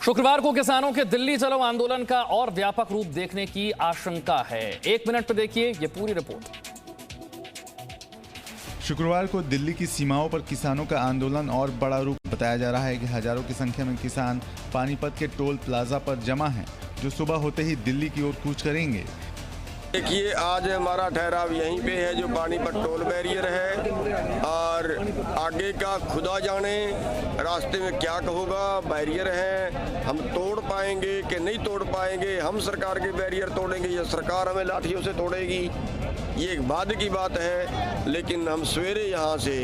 शुक्रवार को किसानों के दिल्ली चलो आंदोलन का और व्यापक रूप देखने की आशंका है। 1 मिनट पर देखिए ये पूरी रिपोर्ट। शुक्रवार को दिल्ली की सीमाओं पर किसानों का आंदोलन और बड़ा रूप बताया जा रहा है कि हजारों की संख्या में किसान पानीपत के टोल प्लाजा पर जमा हैं, जो सुबह होते ही दिल्ली की ओर कूच करेंगे। देखिए, आज हमारा ठहराव यहीं पे है जो पानीपत टोल बैरियर है, और आगे का खुदा जाने रास्ते में क्या होगा। बैरियर है, हम तोड़ पाएंगे कि नहीं तोड़ पाएंगे, हम सरकार के बैरियर तोड़ेंगे या सरकार हमें लाठियों से तोड़ेगी, ये एक बाद की बात है। लेकिन हम सवेरे यहाँ से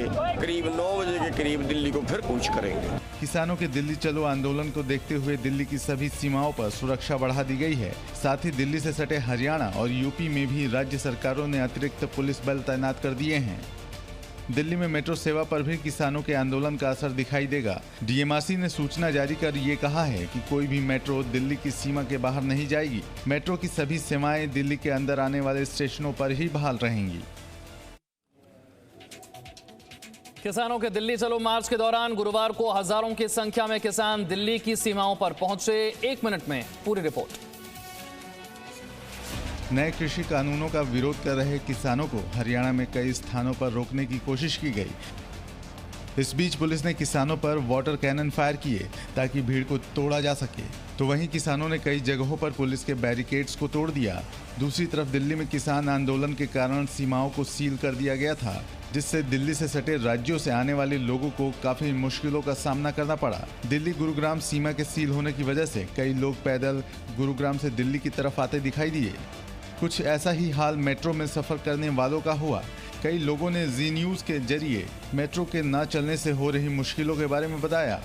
करीब 9 बजे के करीब दिल्ली को फिर कूच करेंगे। किसानों के दिल्ली चलो आंदोलन को देखते हुए दिल्ली की सभी सीमाओं पर सुरक्षा बढ़ा दी गई है। साथ ही दिल्ली से सटे हरियाणा और यूपी में भी राज्य सरकारों ने अतिरिक्त पुलिस बल तैनात कर दिए हैं। दिल्ली में मेट्रो सेवा पर भी किसानों के आंदोलन का असर दिखाई देगा। डीएमआरसी ने सूचना जारी कर ये कहा है कि कोई भी मेट्रो दिल्ली की सीमा के बाहर नहीं जाएगी। मेट्रो की सभी सेवाएं दिल्ली के अंदर आने वाले स्टेशनों पर ही बहाल रहेंगी। किसानों के दिल्ली चलो मार्च के दौरान गुरुवार को हजारों की संख्या में किसान दिल्ली की सीमाओं पर पहुंचे। 1 मिनट में पूरी रिपोर्ट। नए कृषि कानूनों का विरोध कर रहे किसानों को हरियाणा में कई स्थानों पर रोकने की कोशिश की गई। इस बीच पुलिस ने किसानों पर वाटर कैनन फायर किए ताकि भीड़ को तोड़ा जा सके, तो वहीं किसानों ने कई जगहों पर पुलिस के बैरिकेड्स को तोड़ दिया। दूसरी तरफ दिल्ली में किसान आंदोलन के कारण सीमाओं को सील कर दिया गया था, जिससे दिल्ली से सटे राज्यों से आने वाले लोगों को काफी मुश्किलों का सामना करना पड़ा। दिल्ली गुरुग्राम सीमा के सील होने की वजह से कई लोग पैदल गुरुग्राम से दिल्ली की तरफ आते दिखाई दिए। कुछ ऐसा ही हाल मेट्रो में सफर करने वालों का हुआ। कई लोगों ने जी न्यूज के जरिए मेट्रो के न चलने से हो रही मुश्किलों के बारे में बताया।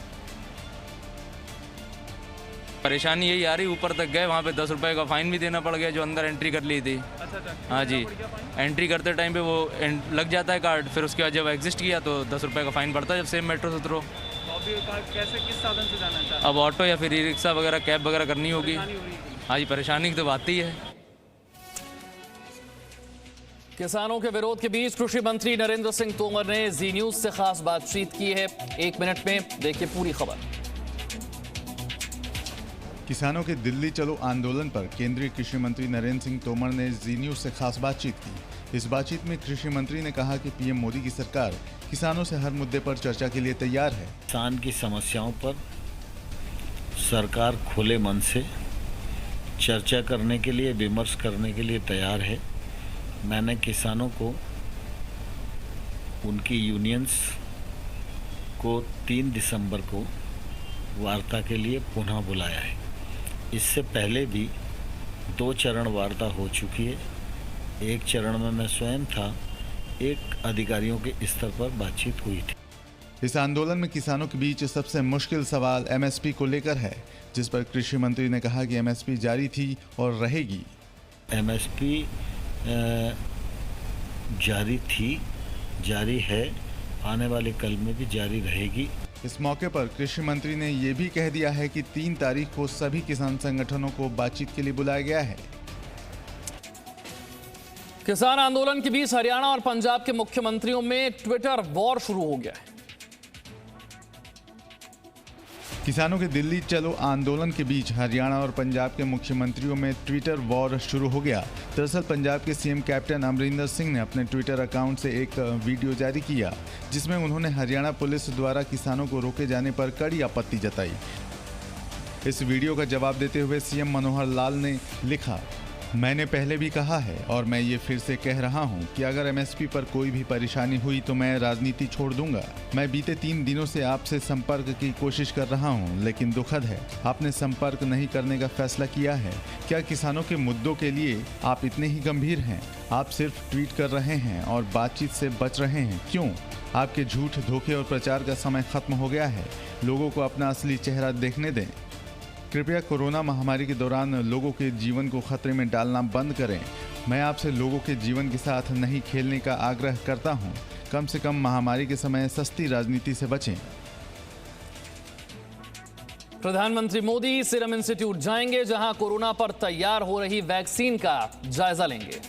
परेशानी यही आ रही, ऊपर तक गए, वहाँ पे 10 रुपए का फाइन भी देना पड़ गया जो अंदर एंट्री कर ली थी। हाँ जी, एंट्री करते टाइम पे वो लग जाता है कार्ड, फिर उसके बाद जब एग्जिस्ट किया तो 10 रुपए का फाइन पड़ता है जब सेम मेट्रो से उतरो। तो अभी कैसे, किस साधन से जाना चाहते हैं? अब ऑटो या फिर ई रिक्शा वगैरह, कैब वगैरह करनी होगी। हाँ जी, परेशानी की तो बात ही है। किसानों के विरोध के बीच कृषि मंत्री नरेंद्र सिंह तोमर ने जी न्यूज से खास बातचीत की है। 1 मिनट में देखिए पूरी खबर। किसानों के दिल्ली चलो आंदोलन पर केंद्रीय कृषि मंत्री नरेंद्र सिंह तोमर ने जी न्यूज से खास बातचीत की। इस बातचीत में कृषि मंत्री ने कहा कि पीएम मोदी की सरकार किसानों से हर मुद्दे पर चर्चा के लिए तैयार है। किसान की समस्याओं पर सरकार खुले मन से चर्चा करने के लिए, विमर्श करने के लिए तैयार है। मैंने किसानों को, उनकी यूनियंस को 3 दिसंबर को वार्ता के लिए पुनः बुलाया है। इससे पहले भी 2 चरण वार्ता हो चुकी है। एक चरण में मैं स्वयं था, एक अधिकारियों के स्तर पर बातचीत हुई थी। इस आंदोलन में किसानों के बीच सबसे मुश्किल सवाल एमएसपी को लेकर है, जिस पर कृषि मंत्री ने कहा कि एमएसपी जारी थी और रहेगी। एमएसपी जारी थी, जारी है, आने वाले कल में भी जारी रहेगी। इस मौके पर कृषि मंत्री ने ये भी कह दिया है कि 3 तारीख को सभी किसान संगठनों को बातचीत के लिए बुलाया गया है। किसान आंदोलन के बीच हरियाणा और पंजाब के मुख्यमंत्रियों में ट्विटर वॉर शुरू हो गया है। किसानों के दिल्ली चलो आंदोलन के बीच हरियाणा और पंजाब के मुख्यमंत्रियों में ट्विटर वॉर शुरू हो गया। दरअसल पंजाब के सीएम कैप्टन अमरिंदर सिंह ने अपने ट्विटर अकाउंट से एक वीडियो जारी किया, जिसमें उन्होंने हरियाणा पुलिस द्वारा किसानों को रोके जाने पर कड़ी आपत्ति जताई। इस वीडियो का जवाब देते हुए सीएम मनोहर लाल ने लिखा, मैंने पहले भी कहा है और मैं ये फिर से कह रहा हूँ कि अगर एमएसपी पर कोई भी परेशानी हुई तो मैं राजनीति छोड़ दूंगा। मैं बीते 3 दिनों से आपसे संपर्क की कोशिश कर रहा हूँ, लेकिन दुखद है आपने संपर्क नहीं करने का फैसला किया है। क्या किसानों के मुद्दों के लिए आप इतने ही गंभीर हैं? आप सिर्फ ट्वीट कर रहे हैं और बातचीत से बच रहे हैं, क्यों? आपके झूठ, धोखे और प्रचार का समय खत्म हो गया है। लोगों को अपना असली चेहरा देखने दें। कृपया कोरोना महामारी के दौरान लोगों के जीवन को खतरे में डालना बंद करें। मैं आपसे लोगों के जीवन के साथ नहीं खेलने का आग्रह करता हूं। कम से कम महामारी के समय सस्ती राजनीति से बचें। प्रधानमंत्री मोदी सीरम इंस्टीट्यूट जाएंगे, जहां कोरोना पर तैयार हो रही वैक्सीन का जायजा लेंगे।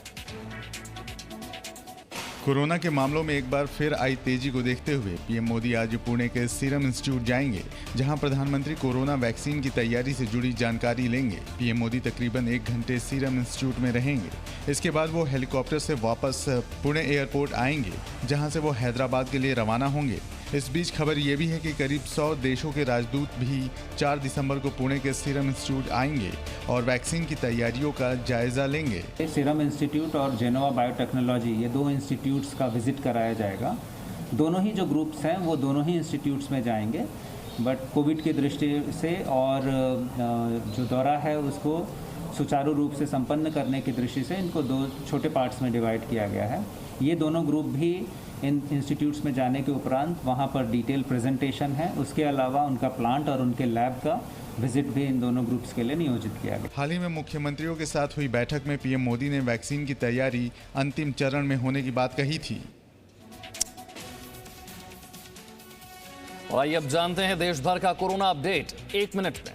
कोरोना के मामलों में एक बार फिर आई तेजी को देखते हुए पीएम मोदी आज पुणे के सीरम इंस्टीट्यूट जाएंगे, जहां प्रधानमंत्री कोरोना वैक्सीन की तैयारी से जुड़ी जानकारी लेंगे। पीएम मोदी तकरीबन 1 घंटे सीरम इंस्टीट्यूट में रहेंगे। इसके बाद वो हेलीकॉप्टर से वापस पुणे एयरपोर्ट आएंगे, जहां से वो हैदराबाद के लिए रवाना होंगे। इस बीच खबर ये भी है कि करीब 100 देशों के राजदूत भी 4 दिसंबर को पुणे के सीरम इंस्टीट्यूट आएंगे और वैक्सीन की तैयारियों का जायजा लेंगे। सीरम इंस्टीट्यूट और जेनोवा बायोटेक्नोलॉजी, ये 2 इंस्टीट्यूट्स का विजिट कराया जाएगा। दोनों ही जो ग्रुप्स हैं वो दोनों ही इंस्टीट्यूट्स में जाएंगे, बट कोविड की दृष्टि से और जो दौरा है उसको सुचारू रूप से संपन्न करने की दृष्टि से इनको 2 छोटे पार्ट्स में डिवाइड किया गया है। ये दोनों ग्रुप भी इन इंस्टीट्यूट्स में जाने के उपरांत वहाँ पर डिटेल प्रेजेंटेशन है। उसके अलावा उनका प्लांट और उनके लैब का विजिट भी इन दोनों ग्रुप्स के लिए नियोजित किया गया। हाल ही में मुख्यमंत्रियों के साथ हुई बैठक में पीएम मोदी ने वैक्सीन की तैयारी अंतिम चरण में होने की बात कही थी। और आइए अब जानते हैं देश भर का कोरोना अपडेट 1 मिनट में।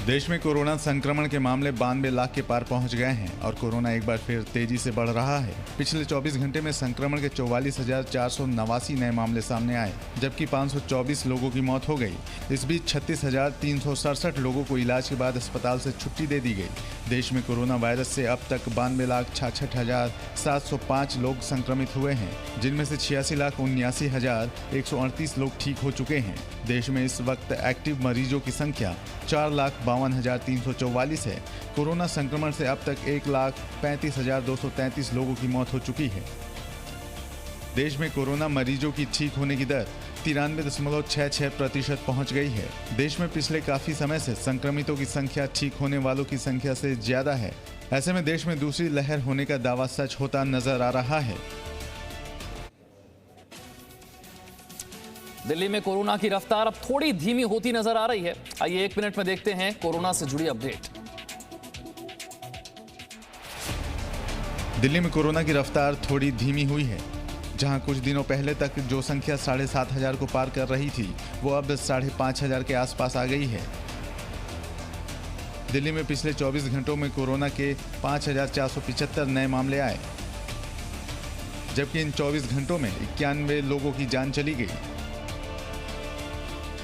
देश में कोरोना संक्रमण के मामले 92 लाख के पार पहुंच गए हैं और कोरोना एक बार फिर तेजी से बढ़ रहा है। पिछले 24 घंटे में संक्रमण के 44,489 नए मामले सामने आए, जबकि 524 लोगों की मौत हो गई। इस बीच 36,367 लोगों को इलाज के बाद अस्पताल से छुट्टी दे दी गई। देश में कोरोना वायरस से अब तक 92,66,705 लोग संक्रमित हुए हैं, जिनमें से 86,79,138 लोग ठीक हो चुके हैं। देश में इस वक्त एक्टिव मरीजों की संख्या 4,52,344 है। कोरोना संक्रमण से अब तक 1,35,233 लोगों की मौत हो चुकी है। देश में कोरोना मरीजों की ठीक होने की दर 93.66% पहुंच गई है। देश में पिछले काफी समय से संक्रमितों की संख्या ठीक होने वालों की संख्या से ज्यादा है। ऐसे में देश में दूसरी लहर होने का दावा सच होता नजर आ रहा है। दिल्ली में कोरोना की रफ्तार अब थोड़ी धीमी होती नजर आ रही है। आइए 1 मिनट में देखते हैं कोरोना से जुड़ी अपडेट। दिल्ली में कोरोना की रफ्तार थोड़ी धीमी हुई है। जहां कुछ दिनों पहले तक जो संख्या 7,500 को पार कर रही थी, वो अब 5,500 के आसपास आ गई है। दिल्ली में पिछले 24 घंटों में कोरोना के 5,475 नए मामले आए, जबकि इन 24 घंटों में 91 लोगों की जान चली गई।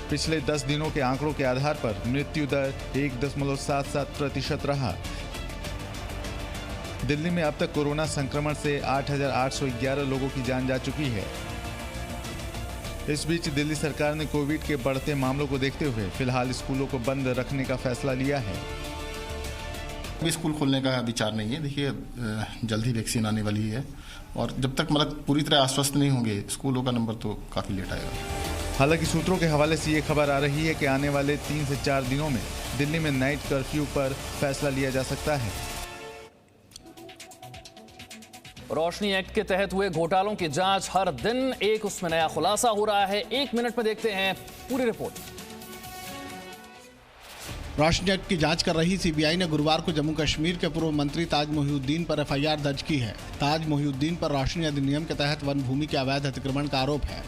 पिछले 10 दिनों के आंकड़ों के आधार पर मृत्यु दर 1.77% रहा। दिल्ली में अब तक कोरोना संक्रमण से 8,811 लोगों की जान जा चुकी है। इस बीच दिल्ली सरकार ने कोविड के बढ़ते मामलों को देखते हुए फिलहाल स्कूलों को बंद रखने का फैसला लिया है। अभी स्कूल खोलने का विचार नहीं है। देखिए, जल्द ही वैक्सीन आने वाली है और जब तक पूरी तरह आश्वस्त नहीं होंगे, स्कूलों का नंबर तो काफ़ी लेट आएगा। हालांकि सूत्रों के हवाले से ये खबर आ रही है कि आने वाले 3 से 4 दिनों में दिल्ली में नाइट कर्फ्यू पर फैसला लिया जा सकता है। रोशनी एक्ट के तहत हुए घोटालों की जांच हर दिन एक उसमें नया खुलासा हो रहा है। 1 मिनट में देखते हैं पूरी रिपोर्ट। रोशनी एक्ट की जांच कर रही सीबीआई ने गुरुवार को जम्मू कश्मीर के पूर्व मंत्री ताज मोहिउद्दीन पर एफआईआर दर्ज की है। ताज मोहिउद्दीन पर रोशनी अधिनियम के तहत वन भूमि के अवैध अतिक्रमण का आरोप है।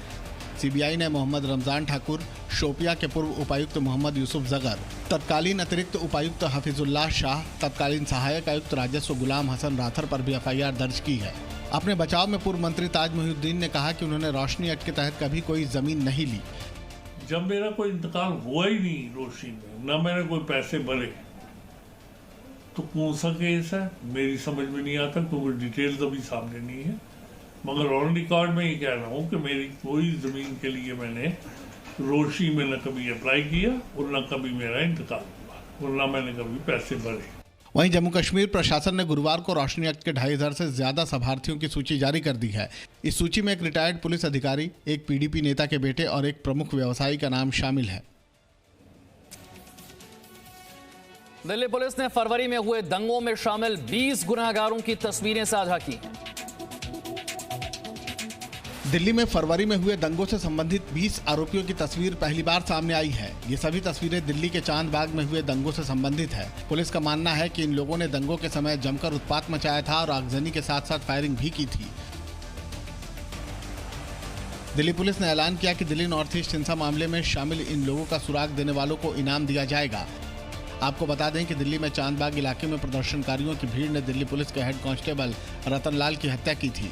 सीबीआई ने मोहम्मद रमजान ठाकुर, शोपिया के पूर्व उपायुक्त मोहम्मद यूसुफ जगर, तत्कालीन अतिरिक्त उपायुक्त हफीजुल्लाह शाह, तत्कालीन सहायक आयुक्त राजस्व गुलाम हसन राथर पर भी एफआईआर दर्ज की है। अपने बचाव में पूर्व मंत्री ताज मोहिउद्दीन ने कहा कि उन्होंने रोशनी एक्ट के तहत कभी कोई जमीन नहीं ली। जब मेरा कोई इंतकाल हुआ ही नहीं रोशनी में, न मैंने कोई पैसे भरे, तो कौन सा केस है मेरी समझ में नहीं आता, क्योंकि डिटेल्स अभी सामने नहीं है। मगर ऑन रिकॉर्ड में ये कह रहा हूँ कि मेरी कोई जमीन के लिए मैंने रोशनी में न कभी अप्लाई किया और न कभी मेरा इंतकाल हुआ और न मैंने कभी पैसे भरे। वहीं जम्मू कश्मीर प्रशासन ने गुरुवार को रोशनी एक्ट के 2,500 से ज्यादा लाभार्थियों की सूची जारी कर दी है। इस सूची में एक रिटायर्ड पुलिस अधिकारी, एक पीडीपी नेता के बेटे और एक प्रमुख व्यवसायी का नाम शामिल है। दिल्ली पुलिस ने फरवरी में हुए दंगों में शामिल 20 गुनहगारों की तस्वीरें साझा की। दिल्ली में फरवरी में हुए दंगों से संबंधित 20 आरोपियों की तस्वीर पहली बार सामने आई है। ये सभी तस्वीरें दिल्ली के चांदबाग में हुए दंगों से संबंधित है। पुलिस का मानना है कि इन लोगों ने दंगों के समय जमकर उत्पात मचाया था और आगजनी के साथ साथ फायरिंग भी की थी। दिल्ली पुलिस ने ऐलान किया कि दिल्ली नॉर्थ ईस्ट हिंसा मामले में शामिल इन लोगों का सुराग देने वालों को इनाम दिया जाएगा। आपको बता दें कि दिल्ली में चांदबाग इलाके में प्रदर्शनकारियों की भीड़ ने दिल्ली पुलिस के हेड कांस्टेबल रतनलाल की हत्या की थी।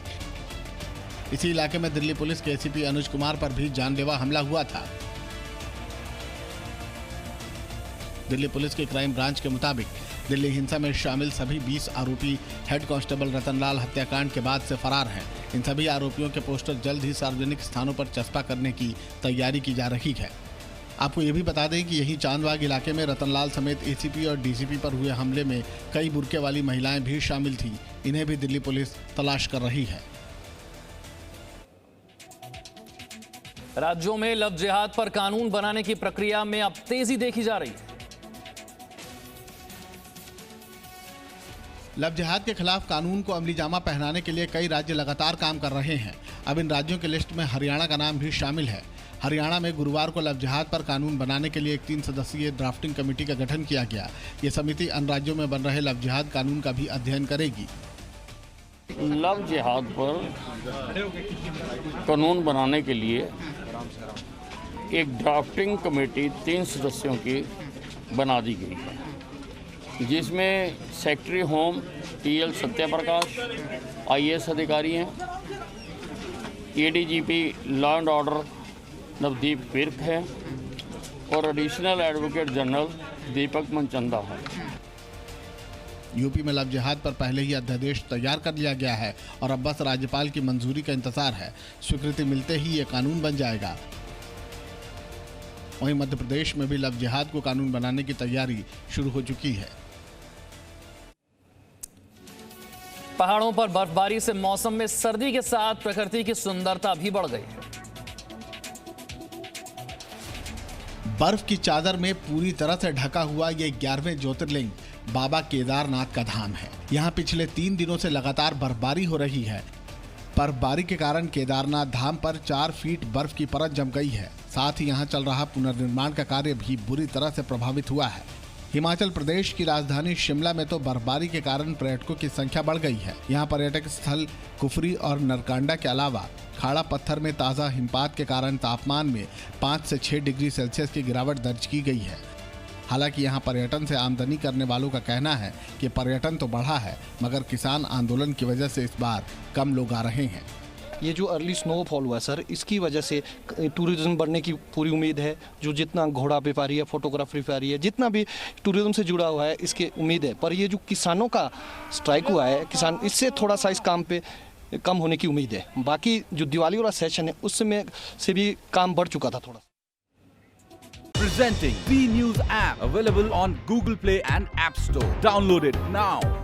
इसी इलाके में दिल्ली पुलिस के एसीपी अनुज कुमार पर भी जानलेवा हमला हुआ था। दिल्ली पुलिस के क्राइम ब्रांच के मुताबिक दिल्ली हिंसा में शामिल सभी 20 आरोपी हेड कांस्टेबल रतनलाल हत्याकांड के बाद से फरार हैं। इन सभी आरोपियों के पोस्टर जल्द ही सार्वजनिक स्थानों पर चस्पा करने की तैयारी की जा रही है। आपको ये भी बता दें कि यही चांदबाग इलाके में रतनलाल समेत एसीपी और डीसीपी पर हुए हमले में कई बुर्के वाली महिलाएं भी शामिल थी। इन्हें भी दिल्ली पुलिस तलाश कर रही है। राज्यों में लव जिहाद पर कानून बनाने की प्रक्रिया में अब तेजी देखी जा रही है। लव जिहाद के खिलाफ कानून को अमली जामा पहनाने के लिए कई राज्य लगातार काम कर रहे हैं। अब इन राज्यों की लिस्ट में हरियाणा का नाम भी शामिल है। हरियाणा में गुरुवार को लव जिहाद पर कानून बनाने के लिए एक 3 सदस्यीय ड्राफ्टिंग कमेटी का गठन किया गया। ये समिति अन्य राज्यों में बन रहे लव जिहाद कानून का भी अध्ययन करेगी। लव जिहाद पर कानून बनाने के लिए एक ड्राफ्टिंग कमेटी 3 सदस्यों की बना दी गई है, जिसमें secretary home TL Satyaprakash IAS अधिकारी हैं, ADGP law and order Navdeep Virk है और एडिशनल एडवोकेट जनरल दीपक मनचंदा है। यूपी में लव जिहाद पर पहले ही अध्यादेश तैयार कर लिया गया है और अब बस राज्यपाल की मंजूरी का इंतजार है। स्वीकृति मिलते ही ये कानून बन जाएगा। वहीं मध्य प्रदेश में भी लव जिहाद को कानून बनाने की तैयारी शुरू हो चुकी है। पहाड़ों पर बर्फबारी से मौसम में सर्दी के साथ प्रकृति की सुंदरता भी बढ़ गई है। बर्फ की चादर में पूरी तरह से ढका हुआ ये 11वें ज्योतिर्लिंग बाबा केदारनाथ का धाम है। यहाँ पिछले 3 दिनों से लगातार बर्फबारी हो रही है। बर्फबारी के कारण केदारनाथ धाम पर 4 फीट बर्फ की परत जम गई है। साथ ही यहाँ चल रहा पुनर्निर्माण का कार्य भी बुरी तरह से प्रभावित हुआ है। हिमाचल प्रदेश की राजधानी शिमला में तो बर्फबारी के कारण पर्यटकों की संख्या बढ़ गई है। यहाँ पर्यटक स्थल कुफरी और नरकांडा के अलावा खाड़ा पत्थर में ताज़ा हिमपात के कारण तापमान में 5 से 6 डिग्री सेल्सियस की गिरावट दर्ज की गई है। हालांकि यहाँ पर्यटन से आमदनी करने वालों का कहना है कि पर्यटन तो बढ़ा है, मगर किसान आंदोलन की वजह से इस बार कम लोग आ रहे हैं। ये जो अर्ली स्नोफॉल हुआ है सर, इसकी वजह से टूरिज्म बढ़ने की पूरी उम्मीद है। जो जितना घोड़ा व्यापारी है, फोटोग्राफी व्यापारी है, जितना भी टूरिज्म से जुड़ा हुआ है, इसकी उम्मीद है। पर ये जो किसानों का स्ट्राइक हुआ है, किसान इससे थोड़ा सा इस काम पे कम होने की उम्मीद है। बाकी जो दिवाली वाला सेशन है, उसमें से भी काम बढ़ चुका था थोड़ा। Presenting B News app, available on Google Play and App Store. Download it now.